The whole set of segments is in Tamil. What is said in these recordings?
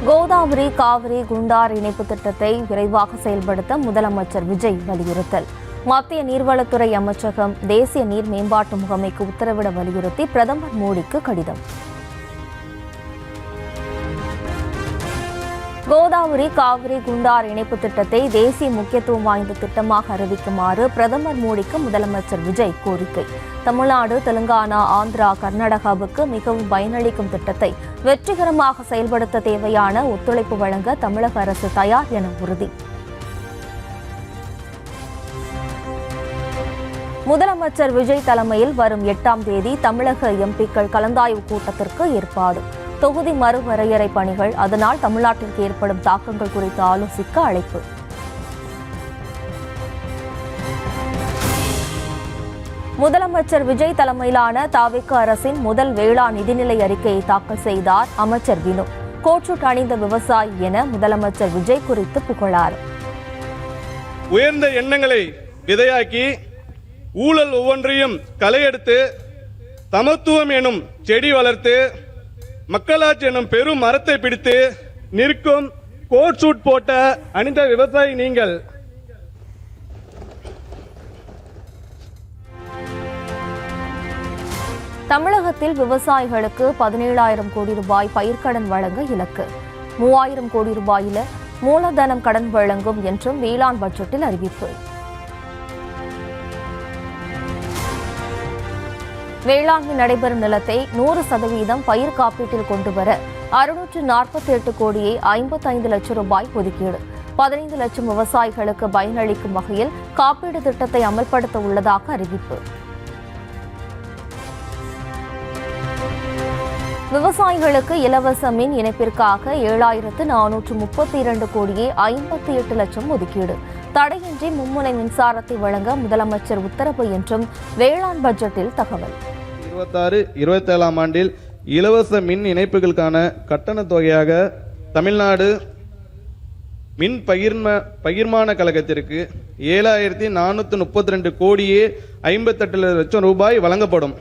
கோதாவரி காவிரி குண்டார் இணைப்பு திட்டத்தை விரைவாக செயல்படுத்த முதலமைச்சர் விஜய் வலியுறுத்தல். மத்திய நீர்வளத்துறை அமைச்சகம் தேசிய நீர் மேம்பாட்டு முகமைக்கு உத்தரவிட வலியுறுத்தி பிரதமர் மோடிக்கு கடிதம். கோதாவரி காவிரி குண்டார் இணைப்பு திட்டத்தை தேசிய முக்கியத்துவம் வாய்ந்த திட்டமாக அறிவிக்குமாறு பிரதமர் மோடிக்கு முதலமைச்சர் விஜய் கோரிக்கை. தமிழ்நாடு, தெலுங்கானா, ஆந்திரா, கர்நாடகாவுக்கு மிகவும் பயனளிக்கும் திட்டத்தை வெற்றிகரமாக செயல்படுத்த தேவையான ஒத்துழைப்பு வழங்க தமிழக அரசு தயார் என உறுதி. முதலமைச்சர் விஜய் தலைமையில் வரும் 8ஆம் தேதி தமிழக எம்பிக்கள் கலந்தாய்வு கூட்டத்திற்கு ஏற்பாடு. தொகுதி மறுவரையறை பணிகள், அதனால் தமிழ்நாட்டிற்கு ஏற்படும் தாக்கங்கள் குறித்து ஆலோசிக்க அழைப்பு. முதலமைச்சர் விஜய் தலைமையிலான தவிக அரசின் முதல் வேளாண் நிதிநிலை அறிக்கையை தாக்கல் செய்தார் அமைச்சர் வினோ. கோட்சூட் அணிந்த விவசாயி என முதலமைச்சர் விஜய் குறித்து புகழார். உயர்ந்த எண்ணங்களை விதையாக்கி ஊழல் ஒவ்வொன்றையும் களையெடுத்து சமத்துவம் எனும் செடி வளர்த்து மக்களாட்சி எனும் பெரும் மரத்தை பிடித்து நிற்கும் கோட் சூட் போட்ட அணிந்த விவசாயி நீங்கள். தமிழகத்தில் விவசாயிகளுக்கு 17,000 கோடி ரூபாய் பயிர்க்கடன் வழங்க இலக்கு. 3,000 கோடி ரூபாயில மூலதனம் கடன் வழங்கும் என்றும் வேளாண் பட்ஜெட்டில் அறிவிப்பு. வேளாண்மை நடைபெறும் நிலத்தை 100% பயிர் காப்பீட்டில் கொண்டுவர 648 கோடியே 55 லட்சம் ரூபாய் ஒதுக்கீடு. 15 லட்சம் விவசாயிகளுக்கு பயனளிக்கும் வகையில் காப்பீடு திட்டத்தை அமல்படுத்த உள்ளதாக அறிவிப்பு. விவசாயிகளுக்கு இலவச மின் இணைப்பிற்காக 7,432 கோடியே 58 லட்சம் ஒதுக்கீடு. தடையின்றி மும்முனை மின்சாரத்தை வழங்க முதலமைச்சர் உத்தரவு என்றும் வேளாண் பட்ஜெட்டில் தகவல். 26-27ஆம் ஆண்டில் இலவச மின் இணைப்புகளுக்கான கட்டண தொகையாக தமிழ்நாடு மின் பகிர்மான கழகத்திற்கு 7,432 கோடியே 58 லட்சம் ரூபாய் வழங்கப்படும்.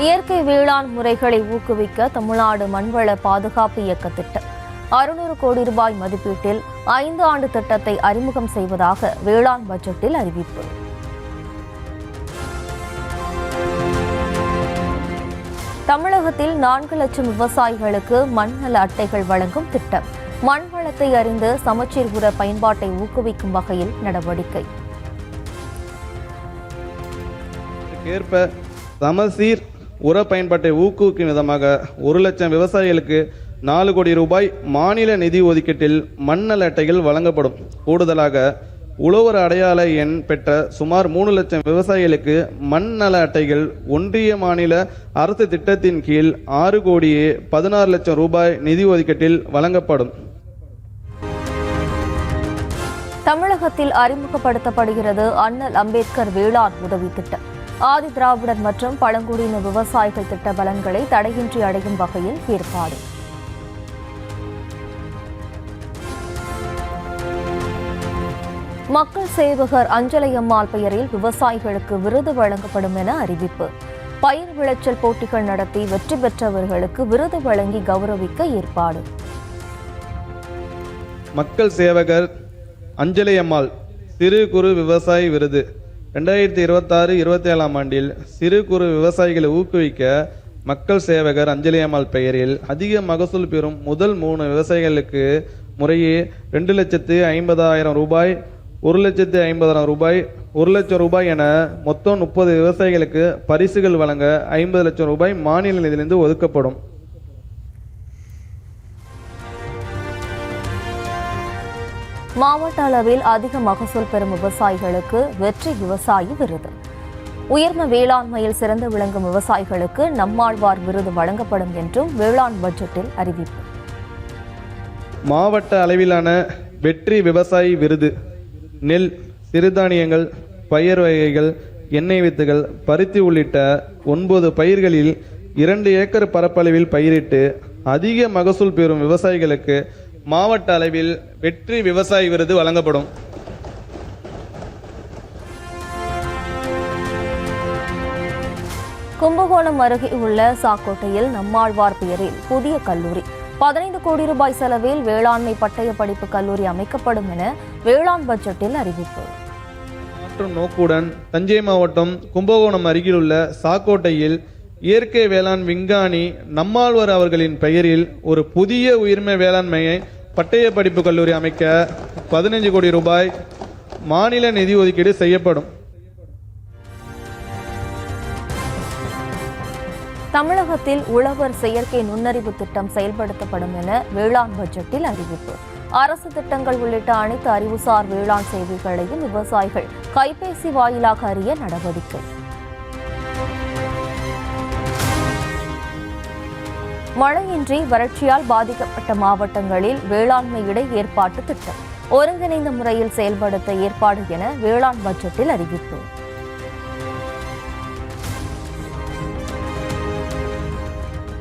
இயற்கை வேளாண் முறைகளை ஊக்குவிக்க தமிழ்நாடு மண்வள பாதுகாப்பு இயக்க திட்டம் 600 கோடி ரூபாய் மதிப்பீட்டில் 5 ஆண்டு திட்டத்தை அறிமுகம் செய்வதாக வேளாண் பட்ஜெட்டில் அறிவிப்பு. தமிழகத்தில் 4 லட்சம் விவசாயிகளுக்கு மண்நல அட்டைகள் வழங்கும் திட்டம். மண் வளத்தை அறிந்து சமச்சீர் உர பயன்பாட்டை ஊக்குவிக்கும் வகையில் நடவடிக்கை. சமச்சீர் உர பயன்பாட்டை ஊக்குவிக்கும் விதமாக 1 லட்சம் விவசாயிகளுக்கு 4 கோடி ரூபாய் மாநில நிதி ஒதுக்கீட்டில் மண்ணல் அட்டைகள் வழங்கப்படும். கூடுதலாக உழவர் அடையாள எண் பெற்ற சுமார் 3 லட்சம் விவசாயிகளுக்கு மண்ணல அட்டைகள் ஒன்றிய மாநில அரசு திட்டத்தின் கீழ் 6 கோடியே 16 லட்சம் ரூபாய் நிதி ஒதுக்கீட்டில் வழங்கப்படும். தமிழகத்தில் அறிமுகப்படுத்தப்படுகிறது அண்ணல் அம்பேத்கர் வேளாண் உதவி திட்டம். ஆதி திராவிடர் மற்றும் பழங்குடியின விவசாயிகள் திட்ட பலன்களை தடையின்றி அடையும் வகையில் ஏற்பாடு. மக்கள் சேவகர் அஞ்சலையம்மாள் பெயரில் விவசாயிகளுக்கு விருது வழங்கப்படும் என அறிவிப்பு. பயிர் விளைச்சல் போட்டிகள் நடத்தி வெற்றி பெற்றவர்களுக்கு விருது வழங்கி கௌரவிக்க ஏற்பாடு. மக்கள் சேவகர் அஞ்சலையம்மாள் சிறு குறு விவசாயி விருது 2026-27ஆம் ஆண்டில் சிறு குறு விவசாயிகளை ஊக்குவிக்க மக்கள் சேவகர் அஞ்சலியம்மாள் பெயரில் அதிக மகசூல் பெறும் முதல் 3 விவசாயிகளுக்கு முறையே 2,50,000 ரூபாய், 1,50,000 ரூபாய், 1 லட்சம் ரூபாய் என மொத்தம் 30 விவசாயிகளுக்கு பரிசுகள் வழங்க 50 லட்சம் ரூபாய் மாநில நிதியிலிருந்து ஒதுக்கப்படும். மாவட்ட அளவில் அதிக மகசூல் பெறும் விவசாயிகளுக்கு வெற்றி விவசாயி விருது. உயர்ந்த வேளாண்மையில் சிறந்து விளங்கும் விவசாயிகளுக்கு நம்மாழ்வார் விருது வழங்கப்படும் என்றும் வேளாண் பட்ஜெட்டில் அறிவிப்பு. மாவட்ட அளவிலான வெற்றி விவசாயி விருது நெல், சிறுதானியங்கள், பயிர் வகைகள், எண்ணெய் வித்துகள், பருத்தி உள்ளிட்ட 9 பயிர்களில் 2 ஏக்கர் பரப்பளவில் பயிரிட்டு அதிக மகசூல் பெறும் விவசாயிகளுக்கு மாவட்ட அளவில் வெற்றி விவசாயி விருது வழங்கப்படும். கும்பகோணம் அருகே உள்ள சாக்கோட்டையில் நம்மாழ்வார் பெயரில் புதிய கல்லூரி 15 கோடி ரூபாய் செலவில் வேளாண்மை பட்டய படிப்பு கல்லூரி அமைக்கப்படும் என வேளாண் பட்ஜெட்டில் அறிவிப்பு. மாற்றும் நோக்குடன் தஞ்சை மாவட்டம் கும்பகோணம் அருகிலுள்ள சாக்கோட்டையில் இயற்கை வேளாண் விஞ்ஞானி நம்மாழ்வார் அவர்களின் பெயரில் ஒரு புதிய உயிர்மை வேளாண்மையை பட்டய படிப்பு கல்லூரி அமைக்க 15 கோடி ரூபாய் மாநில நிதி ஒதுக்கீடு செய்யப்படும். தமிழகத்தில் உழவர் செயற்கை நுண்ணறிவு திட்டம் செயல்படுத்தப்படும் என வேளாண் பட்ஜெட்டில் அறிவிப்பு. அரசு திட்டங்கள் உள்ளிட்ட அனைத்து அறிவுசார் வேளாண் சேவைகளையும் விவசாயிகள் கைபேசி வாயிலாக அறிய நடவடிக்கை. மழையின்றி வறட்சியால் பாதிக்கப்பட்ட மாவட்டங்களில் வேளாண்மை இடை ஏற்பாட்டு திட்டம் ஒருங்கிணைந்த முறையில் செயல்படுத்த ஏற்பாடு என வேளாண் பட்ஜெட்டில் அறிவிப்பு.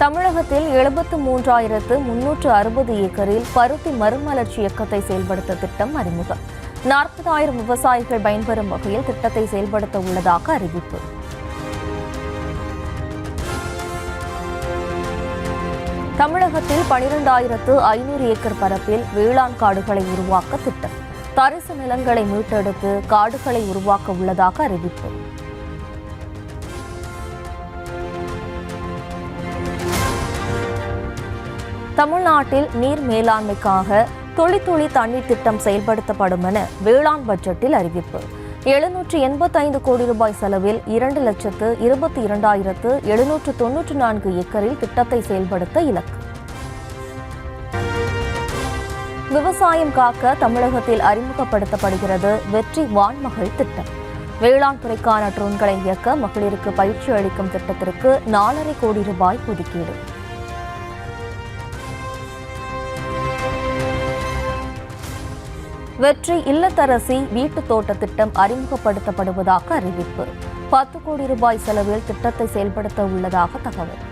தமிழகத்தில் 73,360 ஏக்கரில் பருத்தி மறுமலர்ச்சி இயக்கத்தை செயல்படுத்த திட்டம் அறிமுகம். 40,000 விவசாயிகள் பயன்பெறும் வகையில் திட்டத்தை செயல்படுத்த உள்ளதாக அறிவிப்பு. தமிழகத்தில் 12,500 ஏக்கர் பரப்பில் வேளாண் காடுகளை உருவாக்க திட்டம். தரிசு நிலங்களை மீட்டெடுத்து காடுகளை உருவாக்க உள்ளதாக அறிவிப்பு. தமிழ்நாட்டில் நீர் மேலாண்மைக்காக துளி துளி தண்ணீர் திட்டம் செயல்படுத்தப்படும் என வேளாண் பட்ஜெட்டில் அறிவிப்பு. 785 கோடி ரூபாய் செலவில் 2,22,794 ஏக்கரில் திட்டத்தை செயல்படுத்த இலக்கு. விவசாயம் காக்க தமிழகத்தில் அறிமுகப்படுத்தப்படுகிறது வெற்றி வான்மகள் திட்டம். வேளாண் துறைக்கான ட்ரோன்களை இயக்க மகளிருக்கு பயிற்சி அளிக்கும் திட்டத்திற்கு 4,5 கோடி ரூபாய் ஒதுக்கீடு. வெற்றி இல்லத்தரசி வீட்டு தோட்ட திட்டம் அறிமுகப்படுத்தப்படுவதாக அறிவிப்பு. 10 கோடி ரூபாய் செலவில் திட்டத்தை செயல்படுத்த உள்ளதாக தகவல்.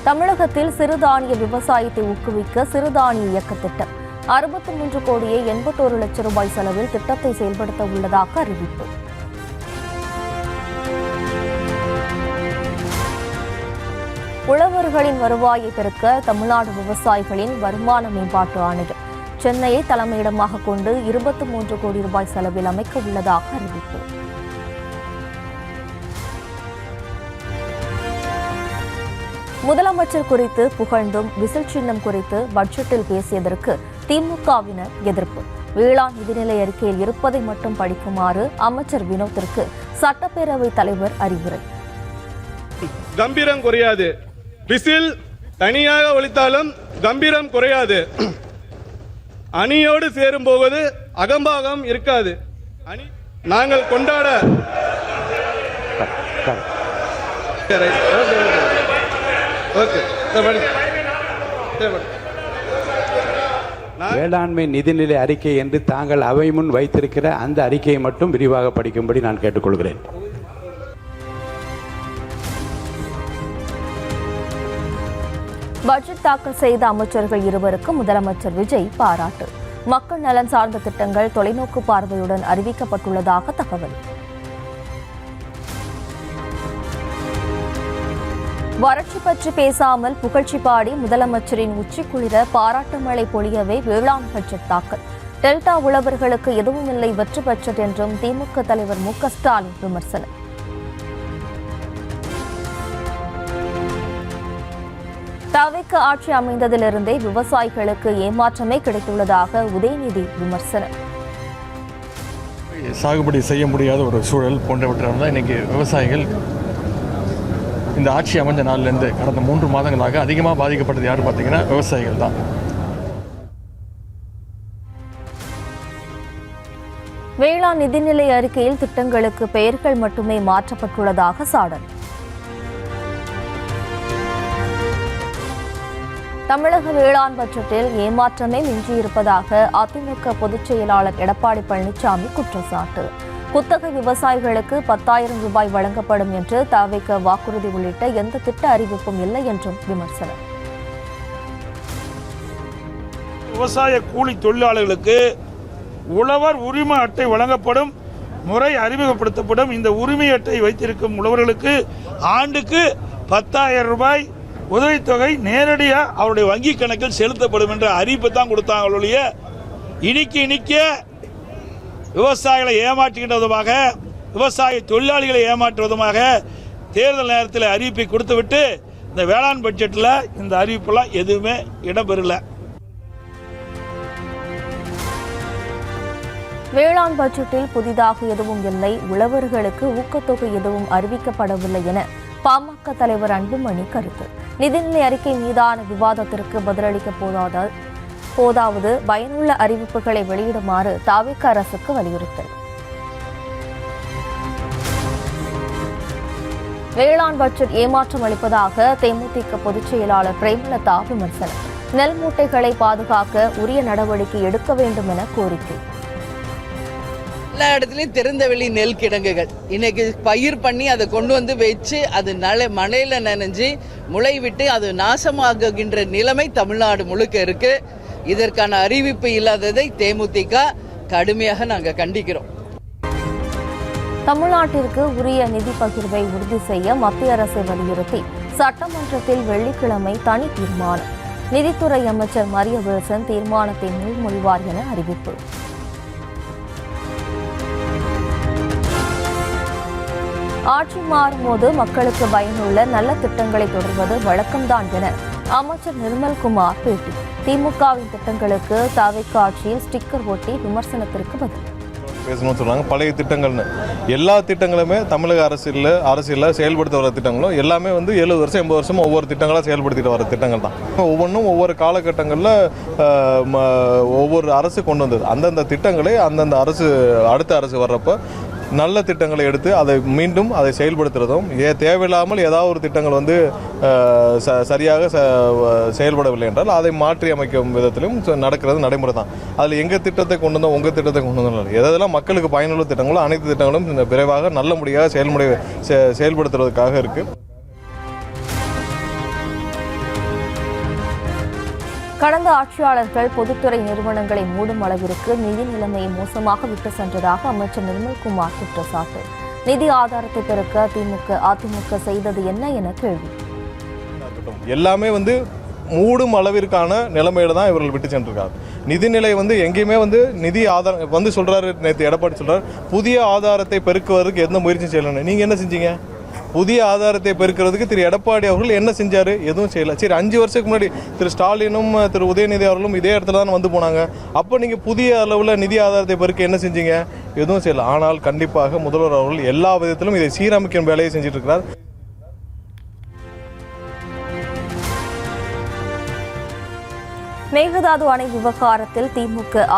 தமிழகத்தில் சிறுதானிய விவசாயத்தை ஊக்குவிக்க சிறுதானிய இயக்க திட்டம் 63 கோடியே 81 லட்சம் ரூபாய் செலவில் திட்டத்தை செயல்படுத்த உள்ளதாக அறிவிப்பு. உழவர்களின் வருவாயை பெருக்க தமிழ்நாடு விவசாயிகளின் வருமான மேம்பாட்டு ஆணையம் சென்னையை தலைமையிடமாக கொண்டு 23 கோடி ரூபாய் செலவில் அமைக்க உள்ளதாக அறிவிப்பு. முதலமைச்சர் குறித்து புகழ்ந்தும் விசில் சின்னம் குறித்து பட்ஜெட்டில் பேசியதற்கு திமுகவினர் எதிர்ப்பு. வேளாண் நிதிநிலை அறிக்கையில் இருப்பதை மட்டும் படிக்குமாறு அமைச்சர் வினோத்திற்கு சட்டப்பேரவைத் தலைவர் அறிவுரை. கம்பீரம் குறையாது. விசில் தனியாக ஒலித்தாலும் கம்பீரம் குறையாது. அணியோடு சேரும் போது அகம்பாகம் இருக்காது. அணி நாங்கள் கொண்டாட வேளாண்மை நிதிநிலை அறிக்கை என்று தாங்கள் அவை முன் வைத்திருக்கிற அந்த அறிக்கையை மட்டும் விரிவாக படிக்கும்படி நான் கேட்டுக்கொள்கிறேன். பட்ஜெட் தாக்கல் செய்த அமைச்சர்கள் இருவருக்கு முதலமைச்சர் விஜய் பாராட்டு. மக்கள் நலன் சார்ந்த திட்டங்கள் தொலைநோக்கு பார்வையுடன் அறிவிக்கப்பட்டுள்ளதாக தகவல். வறட்சி பற்றி பேசாமல் புகழ்ச்சி பாடி முதலமைச்சரின் உச்சிக்குளிர பாராட்டு மழை பொழியவே வேளாண் பட்ஜெட் தாக்கல். டெல்டா உழவர்களுக்கு எதுவும் இல்லை வெற்றி பட்ஜெட் என்றும் திமுக தலைவர் மு க ஸ்டாலின் விமர்சனம். தவிக்க ஆட்சி அமைந்ததிலிருந்தே விவசாயிகளுக்கு ஏமாற்றமே கிடைத்துள்ளதாக உதயநிதி விமர்சனம். சாகுபடி செய்ய முடியாத ஒரு சூழல் போன்றவற்றால் தான் இன்னைக்கு விவசாயிகள் இந்த ஆட்சி அமைஞ்ச நாள்லேருந்து கடந்த 3 மாதங்களாக அதிகமாக பாதிக்கப்பட்டது யாரும் பார்த்தீங்கன்னா விவசாயிகள் தான். வேளாண் நிதிநிலை அறிக்கையில் திட்டங்களுக்கு பெயர்கள் மட்டுமே மாற்றப்பட்டுள்ளதாக சாடல். தமிழக வேளாண் பட்ஜெட்டில் ஏமாற்றமே மிஞ்சியிருப்பதாக அதிமுக பொதுச் செயலாளர் எடப்பாடி பழனிசாமி குற்றச்சாட்டு. குத்தகை விவசாயிகளுக்கு 10,000 ரூபாய் வழங்கப்படும் என்று தவிக வாக்குறுதி உள்ளிட்ட எந்த திட்ட அறிவிப்பும் இல்லை என்றும் விமர்சனம். விவசாய கூலி தொழிலாளர்களுக்கு உழவர் உரிமை அட்டை வழங்கப்படும் முறை அறிமுகப்படுத்தப்படும். இந்த உரிமை அட்டை வைத்திருக்கும் உழவர்களுக்கு ஆண்டுக்கு 10,000 ரூபாய் உதவித்தொகை நேரடியாக அவருடைய வங்கி கணக்கில் செலுத்தப்படும் என்ற அறிவிப்பை தான் கொடுத்தாங்க. இனிக்க விவசாயிகளை ஏமாற்றுகின்ற விதமாக, விவசாய தொழிலாளிகளை ஏமாற்றுவதுமாக தேர்தல் நேரத்தில் அறிவிப்பை கொடுத்துவிட்டு இந்த வேளாண் பட்ஜெட்டில் இந்த அறிவிப்பெல்லாம் எதுவுமே இடம்பெறல. வேளாண் பட்ஜெட்டில் புதிதாக எதுவும் இல்லை, உழவர்களுக்கு ஊக்கத்தொகை எதுவும் அறிவிக்கப்படவில்லை என பாமக தலைவர் அன்புமணி கருத்து. நிதிநிலை அறிக்கை மீதான விவாதத்திற்கு பதிலளிக்க போதாவது பயனுள்ள அறிவிப்புகளை வெளியிடுமாறு தவிக அரசுக்கு வலியுறுத்தல். வேளாண் பட்ஜெட் ஏமாற்றம் அளிப்பதாக தேமுதிக பொதுச் செயலாளர் பிரேமலதா விமர்சனம். நெல் மூட்டைகளை பாதுகாக்க உரிய நடவடிக்கை எடுக்க வேண்டும் என கோரிக்கை. எல்லா இடத்துலையும் திறந்தவெளி நெல் கிடங்குகள் இன்னைக்கு பயிர் பண்ணி அதை கொண்டு வந்து வச்சு அது மழையில நனைஞ்சு முளை விட்டு அது நாசமாகுகின்ற நிலைமை தமிழ்நாடு முழுக்க இருக்கு. இதற்கான அறிவிப்பு இல்லாததை தேமுதிக கடுமையாக நாங்கள் கண்டிக்கிறோம். தமிழ்நாட்டிற்கு உரிய நிதி பகிர்வை உறுதி செய்ய மத்திய அரசை வலியுறுத்தி சட்டமன்றத்தில் வெள்ளிக்கிழமை தனி தீர்மானம். நிதித்துறை அமைச்சர் மரிய வில்சன் தீர்மானத்தை முன்மொழிவார் என அறிவிப்பு. ஆட்சி மாறும்போது மக்களுக்கு பயனுள்ள நல்ல திட்டங்களை தொடர்வது வழக்கம்தான் என அமைச்சர் நிர்மல்குமார் பேட்டி. திமுகவின் திட்டங்களுக்கு தவிக ஆட்சியில் ஸ்டிக்கர் ஒட்டி விமர்சனத்திற்கு பதில். பேசணும்னு சொல்றாங்க. பழைய திட்டங்கள்னு எல்லா திட்டங்களுமே தமிழக அரசியலில் செயல்படுத்த வர திட்டங்களும் எல்லாமே 70 வருஷம் 80 வருஷம் ஒவ்வொரு திட்டங்களாக செயல்படுத்திட்டு வர திட்டங்கள் தான். ஒவ்வொன்றும் ஒவ்வொரு காலகட்டங்களில் ஒவ்வொரு அரசு கொண்டு வந்தது. அந்தந்த திட்டங்களை அந்தந்த அரசு அடுத்த அரசு வர்றப்போ நல்ல திட்டங்களை எடுத்து அதை மீண்டும் அதை செயல்படுத்துறதும், தேவையில்லாமல் ஏதாவது ஒரு திட்டங்கள் சரியாக செயல்படவில்லை என்றால் அதை மாற்றி அமைக்கும் விதத்திலும் நடக்கிறது நடைமுறை தான். அதில் எங்கள் திட்டத்தை கொண்டு வந்தோம் உங்கள் திட்டத்தை கொண்டு வந்தோம் எதெல்லாம் மக்களுக்கு பயனுள்ள திட்டங்களோ அனைத்து திட்டங்களும் விரைவாக நல்ல முறையாக செயல்படுத்துவதற்காக இருக்குது. கடந்த ஆட்சியாளர்கள் பொதுத்துறை நிறுவனங்களை மூடும் அளவிற்கு நிதி நிலைமையை மோசமாக விட்டு சென்றதாக அமைச்சர் நிர்மல்குமார் குற்றச்சாட்டு. நிதி ஆதாரத்தை பெருக்க அதிமுக செய்தது என்ன என கேள்வி. எல்லாமே மூடும் அளவிற்கான நிலைமையில தான் இவர்கள் விட்டு சென்றிருக்காரு. நிதிநிலை எங்கேயுமே நிதி ஆதாரம் சொல்றாரு. நேற்று எடப்பாடி சொல்றாரு புதிய ஆதாரத்தை பெருக்குவதற்கு எந்த முயற்சியும் செய்யலன்னு. நீங்க என்ன செஞ்சீங்க? புதிய ஆதாரத்தை பெருக்கிறதுக்கு திரு எடப்பாடி அவர்கள் என்ன செஞ்சாரு? எதுவும் செய்யல. சரி, 5 வருஷத்துக்கு முன்னாடி திரு ஸ்டாலினும் திரு உதயநிதி அவர்களும் இதே இடத்துல தான் போனாங்க. அப்போ நீங்க புதிய அளவில் நிதி ஆதாரத்தை பெருக்க என்ன செஞ்சீங்க? எதுவும் செய்யல. ஆனால் கண்டிப்பாக முதல்வர் அவர்கள் எல்லா விதத்திலும் இதை சீரமைக்கும் வேலையை செஞ்சுட்டு இருக்கிறார். மேகதாது அணை விவகாரத்தில்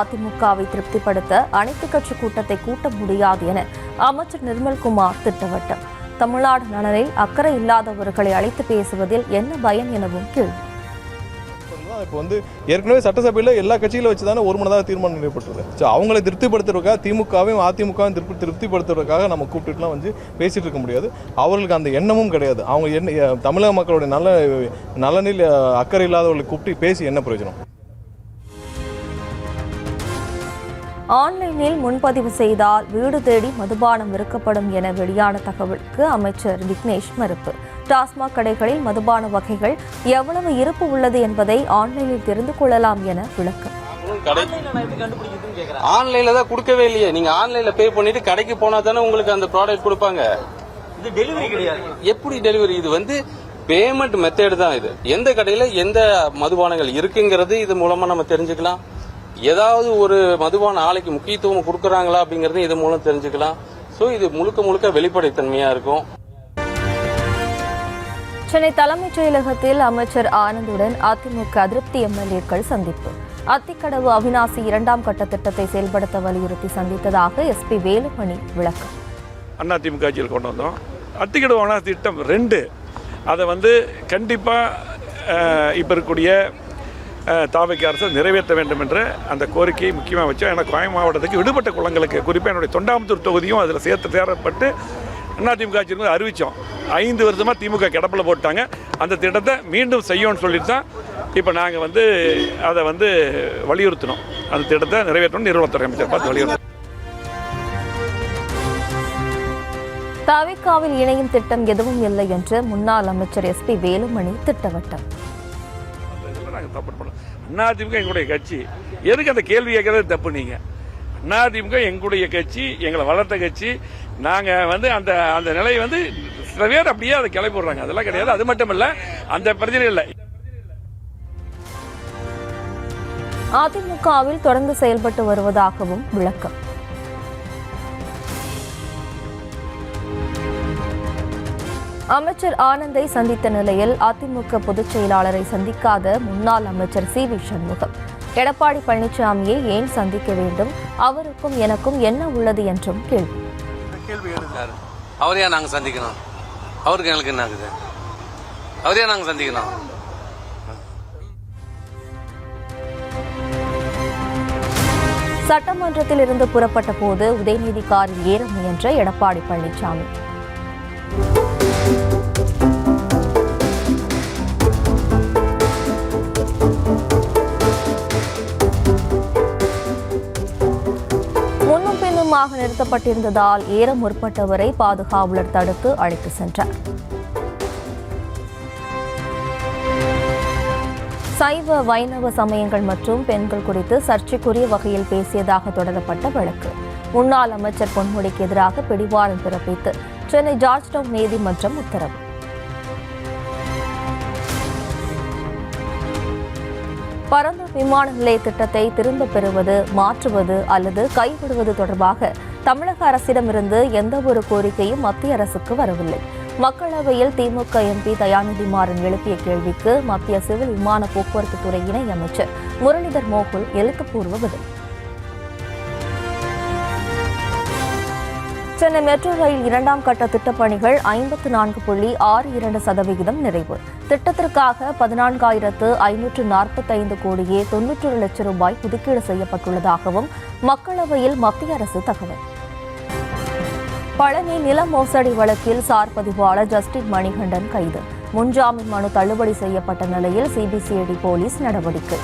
அதிமுகவை திருப்திப்படுத்த அனைத்துக் கட்சி கூட்டத்தை கூட்ட முடியாது என அமைச்சர் நிர்மல்குமார் திட்டவட்டம். தமிழ்நாடு நலனில் அக்கறை இல்லாதவர்களை அழைத்து பேசுவதில் என்ன பயன் எனவும் கேள்வி. இப்போ ஏற்கனவே சட்டசபையில் எல்லா கட்சிகளை வச்சு தானே ஒருமனதாக தீர்மானம் நிறைவேற்றது. அவங்களை திருப்திப்படுத்துறதுக்காக திமுகவும் அதிமுகவும் திருப்திப்படுத்துறதுக்காக நம்ம கூப்பிட்டுலாம் பேசிட்டு இருக்க முடியாது. அவர்களுக்கு அந்த எண்ணமும் கிடையாது. அவங்க தமிழக மக்களுடைய நலனில் அக்கறை இல்லாதவர்களை கூப்பிட்டு பேசி என்ன பிரயோஜனம்? ஆன்லைனில் முன்பதிவு செய்தால் வீடு தேடி மதுபானம் விற்கப்படும் என வெளியான தகவலுக்கு அமைச்சர் விக்னேஷ் மறுப்பு. டாஸ்மாக் கடைகளில் மதுபான வகைகள் எவ்வளவு இருப்பு உள்ளது என்பதை ஆன்லைனில் தெரிந்து கொள்ளலாம் என விளக்கம். ஆன்லைன்ல தான் கொடுக்கவே இல்லையே. நீங்க ஆன்லைன்ல பே பண்ணிட்டு கடைக்கு போனா தானே உங்களுக்கு அந்த ப்ராடக்ட் கொடுப்பாங்க. இது டெலிவரி கிடையாது. எப்படி டெலிவரி? இது பேமெண்ட் மெத்தட் தான். இது எந்த கடையில எந்த மதுபானங்கள் இருக்குங்கிறது இது மூலமா நம்ம தெரிஞ்சுக்கலாம். ஏதாவது ஒரு மதுபான ஆலைக்கு முக்கியத்துவம் கொடுக்கறாங்களா அப்படிங்கறது இது மூலம் தெரிஞ்சுக்கலாம். சோ இது முழுக்க வெளிப்படைத்தன்மையா இருக்கும். சென்னை தலைமைச் செயலகத்தில் அமைச்சர் ஆனந்துடன் அதிமுக அதிருப்தி எம்எல்ஏக்கள் சந்திப்பு. அத்திக்கடவு அவிநாசி 2ஆம் கட்ட திட்டத்தை செயல்படுத்த வலியுறுத்தி சந்தித்ததாக எஸ்பி வேலுமணி விளக்கம். அதிமுக ஆட்சியில் கொண்டு வந்தோம். அத்திக்கடவு அவிநாசி திட்டம் 2 அதை கண்டிப்பா இப்ப இருக்கக்கூடிய தாவக அரசு நிறைவேற்ற வேண்டும் என்ற அந்த கோரிக்கையை முக்கியமாக வச்சோம். ஏன்னா கோயம் மாவட்டத்துக்கு விடுபட்ட குளங்களுக்கு குறிப்பாக என்னுடைய தொண்டாமுத்தூர் தொகுதியும் அதில் சேர்த்து தேரப்பட்டு அதிமுக ஆட்சி இருக்கும்போது அறிவித்தோம். 5 வருஷமாக திமுக கிடப்பில் போட்டாங்க. அந்த திட்டத்தை மீண்டும் செய்யணும்னு சொல்லிட்டு தான் இப்போ நாங்கள் வந்து அதை வந்து வலியுறுத்தினோம். அந்த திட்டத்தை நிறைவேற்றணும் நிறுவனத்துறை அமைச்சர் பார்த்து வலியுறுத்தணும். தவிகாவில் இணையும் திட்டம் எதுவும் இல்லை என்று முன்னாள் அமைச்சர் SP வேலுமணி திட்டவட்டம். நாங்கள் சப்போர்ட் பண்ணோம். அதிமுக எங்களுடைய கட்சி, எதுக்கு அந்த கேள்வி கேட்கறது தப்பு? நீங்கள் அதிமுக எங்களுடைய கட்சி, எங்களை வளர்த்த கட்சி. நாங்கள் வந்து அந்த அந்த நிலையை வந்து சில பேர் அப்படியே அதை கிளப்பி விடுறாங்க. அதெல்லாம் கிடையாது. அது மட்டும் இல்லை, அந்த பிரச்சனை இல்லை. அதிமுகவில் தொடர்ந்து செயல்பட்டு வருவதாகவும் விளக்கம். அமைச்சர் ஆனந்தை சந்தித்த நிலையில் அதிமுக பொதுச் செயலாளரை சந்திக்காத முன்னாள் அமைச்சர் CV சண்முகம் எடப்பாடி பழனிசாமியை ஏன் சந்திக்க வேண்டும், அவருக்கும் எனக்கும் என்ன உள்ளது என்றும் கேள்வி. அவரையா நாங்க சந்திக்கணும்? அவருக்கு எங்களுக்கு என்ன ஆகுது? அவரையா நாங்க சந்திக்கணும்? சட்டமன்றத்தில் இருந்து புறப்பட்ட போது உதயநிதி காரில் ஏற முயன்ற எடப்பாடி பழனிசாமி. முன்னும் பின்னுமாக நிறுத்தப்பட்டிருந்ததால் ஏற முற்பட்டவரை பாதுகாவலர் தடுத்து அழைத்து சென்றார். சைவ வைணவ சமயங்கள் மற்றும் பெண்கள் குறித்து சர்ச்சைக்குரிய வகையில் பேசியதாக தொடரப்பட்ட வழக்கு. முன்னாள் அமைச்சர் பொன்முடிக்கு எதிராக பிடிவாரண்ட் பிறப்பித்து சென்னை ஜார்ஜ் டவுன் நீதிமன்றம் உத்தரவு. பரந்தூர் விமான நிலைய திட்டத்தை திரும்பப் பெறுவது, மாற்றுவது அல்லது கைவிடுவது தொடர்பாக தமிழக அரசிடமிருந்து எந்தவொரு கோரிக்கையும் மத்திய அரசுக்கு வரவில்லை. மக்களவையில் திமுக MP தயாநிதி மாறன் எழுப்பிய கேள்விக்கு மத்திய சிவில் விமான போக்குவரத்து துறை இணை அமைச்சர் முரளிதர் மோகுல் எழுத்துப்பூர்வ பதில். சென்னை மெட்ரோ ரயில் 2ஆம் கட்ட திட்டப்பணிகள் 54.62% நிறைவு. திட்டத்திற்காக 14,545 கோடியே 91 லட்சம் ரூபாய் ஒதுக்கீடு செய்யப்பட்டுள்ளதாகவும் மக்களவையில் மத்திய அரசு தகவல். பழனி நில மோசடி வழக்கில் சார் பதிவாளர் ஜஸ்டின் மணிகண்டன் கைது. முன்ஜாமீன் மனு தள்ளுபடி செய்யப்பட்ட நிலையில் CBCID போலீஸ் நடவடிக்கை.